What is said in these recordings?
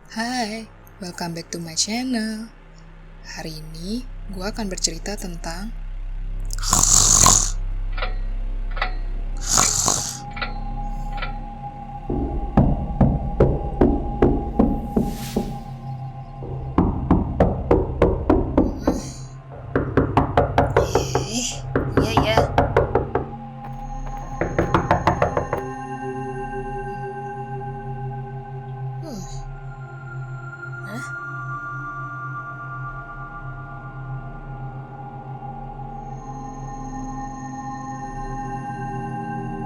Hai, welcome back to my channel. Hari ini gue akan bercerita tentang Iya. Hah?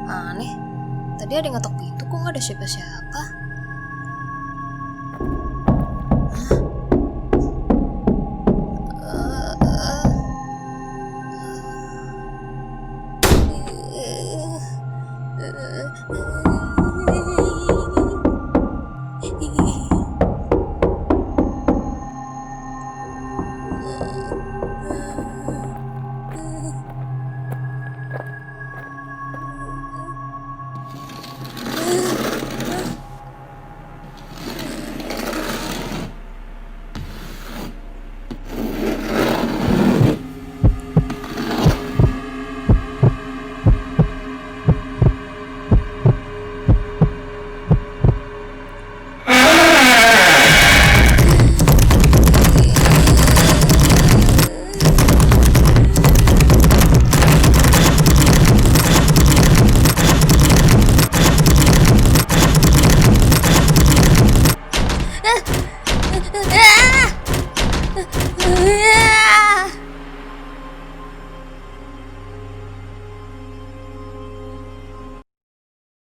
Aneh, tadi ada yang ngetok pintu kok nggak ada siapa-siapa.